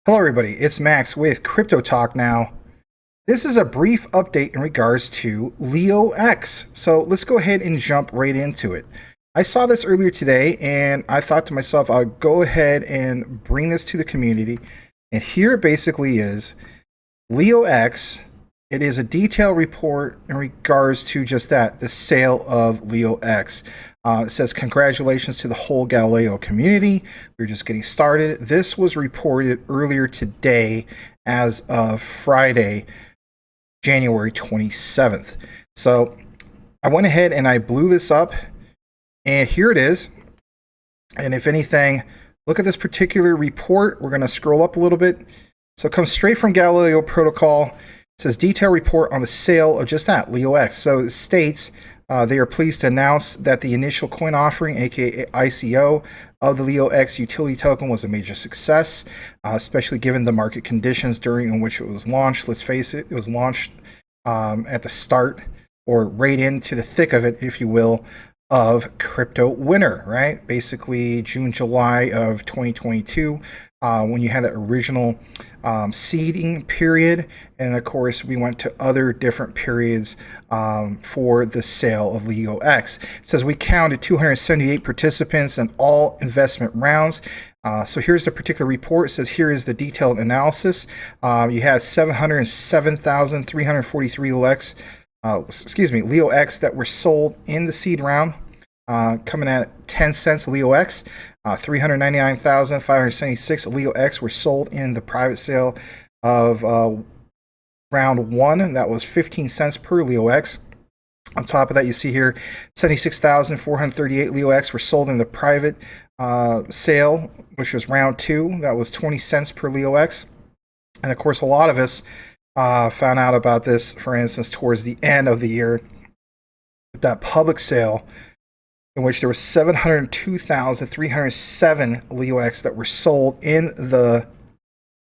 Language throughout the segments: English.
Hello everybody, it's Max with Crypto Talk now. This is a brief update in regards to LEOX. So let's go ahead and jump right into it. I saw this earlier today and I thought to myself, I'll go ahead and bring this to the community. And here it basically is LEOX. It is a detailed report in regards to just that, the sale of LEOX. It says, congratulations to the whole Galileo community. We're just getting started. This was reported earlier today as of Friday, January 27th. So I went ahead and I blew this up, and here it is. And if anything, look at this particular report. We're going to scroll up a little bit. So it comes straight from Galileo Protocol. It says detailed report on the sale of just that, LEOX. So it states they are pleased to announce that the initial coin offering, aka ICO, of the LEOX utility token was a major success, especially given the market conditions during which it was launched. Let's face it, it was launched at the start, or right into the thick of it, if you will, of crypto winter, right? Basically June, July of 2022, when you had the original seeding period. And of course, we went to other different periods for the sale of LEOX. It says we counted 278 participants in all investment rounds. So here's the particular report. It says here is the detailed analysis. You had 707,343 LEOX that were sold in the seed round, coming at 10 cents LEOX. 399,576 LEOX were sold in the private sale of round one. That was 15 cents per LEOX. On top of that, you see here 76,438 LEOX were sold in the private sale, which was round two. That was 20 cents per LEOX. And of course, a lot of us found out about this, for instance, towards the end of the year, that public sale, in which there was 702,307 LEOX that were sold in the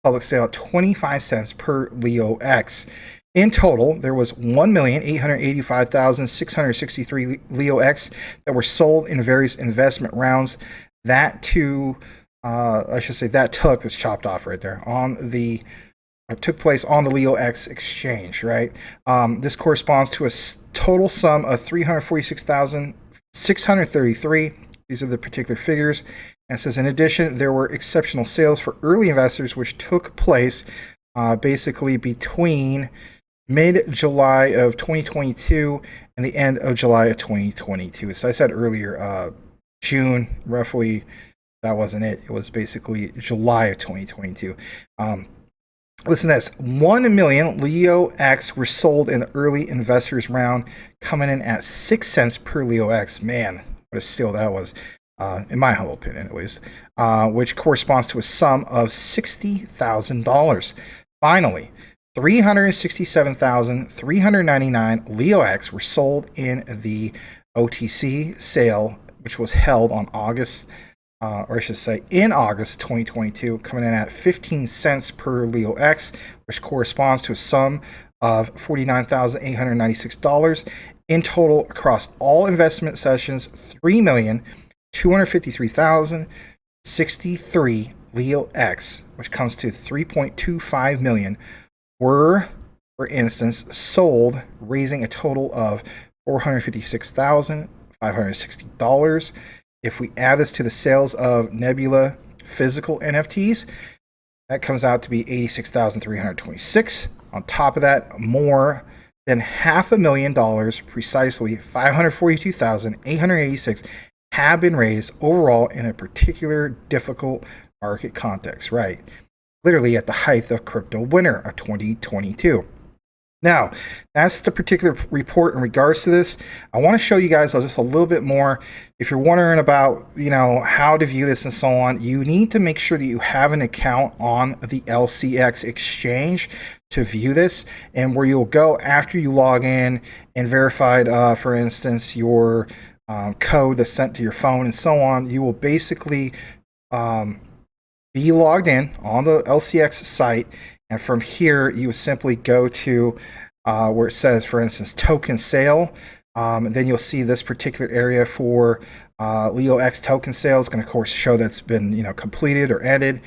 public sale at 25 cents per LEOX. In total, there was 1,885,663 LEOX that were sold in various investment rounds. That took this chopped off right there on the took place on the LEOX exchange, right? This corresponds to a total sum of 346,633. These are the particular figures. And it says, in addition, there were exceptional sales for early investors, which took place basically between mid-July of 2022 and the end of July of 2022. So I said earlier, June, roughly, that wasn't it. It was basically July of 2022. Listen to this. 1 million LEOX were sold in the early investors round, coming in at 6 cents per LEOX. Man, what a steal that was, in my humble opinion at least, which corresponds to a sum of $60,000. Finally, 367,399 LEOX were sold in the OTC sale, which was held on in August 2022, coming in at 15 cents per LEOX, which corresponds to a sum of $49,896. In total, across all investment sessions, 3,253,063 LEOX, which comes to 3.25 million, were, for instance, sold, raising a total of $456,560. If we add this to the sales of Nebula physical NFTs, that comes out to be $86,326. On top of that, more than $500,000, precisely $542,886, have been raised overall in a particular difficult market context, right? Literally at the height of crypto winter of 2022. Now, that's the particular report in regards to this. I want to show you guys just a little bit more. If you're wondering about, how to view this and so on, you need to make sure that you have an account on the LCX exchange to view this, and where you'll go after you log in and verified, for instance, your code that's sent to your phone and so on. You will basically be logged in on the LCX site. And from here, you would simply go to where it says, for instance, token sale. And then you'll see this particular area for LEOX token sale. It's going to, of course, show that's been completed or ended.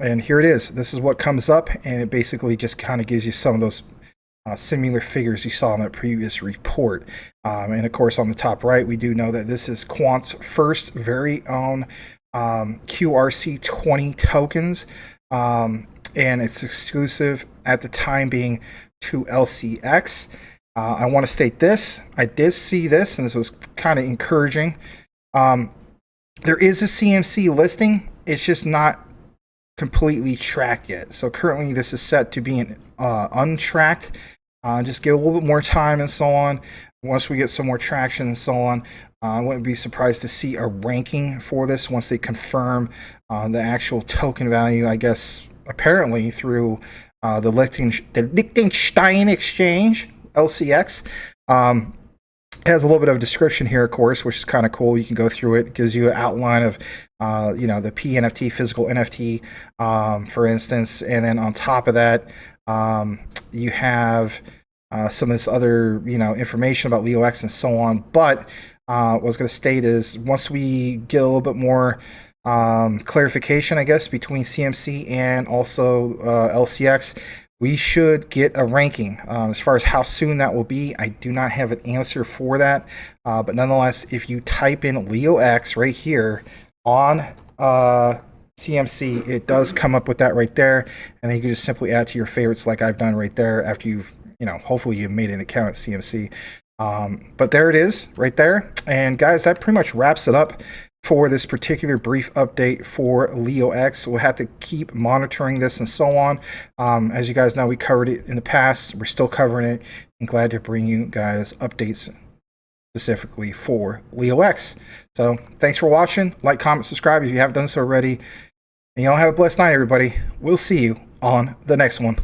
And here it is. This is what comes up, and it basically just kind of gives you some of those similar figures you saw in that previous report. And of course, on the top right, we do know that this is Quant's first very own QRC20 tokens, and it's exclusive at the time being to LCX. I want to state this. I did see this, and this was kind of encouraging. There is a CMC listing. It's just not completely tracked yet. So currently this is set to be an untracked. Just give a little bit more time and so on. Once we get some more traction and so on, I wouldn't be surprised to see a ranking for this once they confirm the actual token value, I guess, apparently through the Liechtenstein Exchange, LCX. Has a little bit of a description here, of course, which is kind of cool. You can go through it. It gives you an outline of, the PNFT, physical NFT, for instance. And then on top of that, you have some of this other, information about LEOX and so on. But what I was going to state is once we get a little bit more clarification, I guess, between CMC and also LCX, we should get a ranking. As far as how soon that will be, I do not have an answer for that. But nonetheless, if you type in LEOX right here on CMC, it does come up with that right there. And then you can just simply add to your favorites like I've done right there after you've, hopefully you've made an account at CMC. But there it is right there. And guys, that pretty much wraps it up for this particular brief update for LEOX. We'll have to keep monitoring this and so on. As you guys know, we covered it in the past. We're still covering it. I'm glad to bring you guys updates specifically for LEOX. So thanks for watching. Like, comment, subscribe if you haven't done so already. And y'all have a blessed night, everybody. We'll see you on the next one.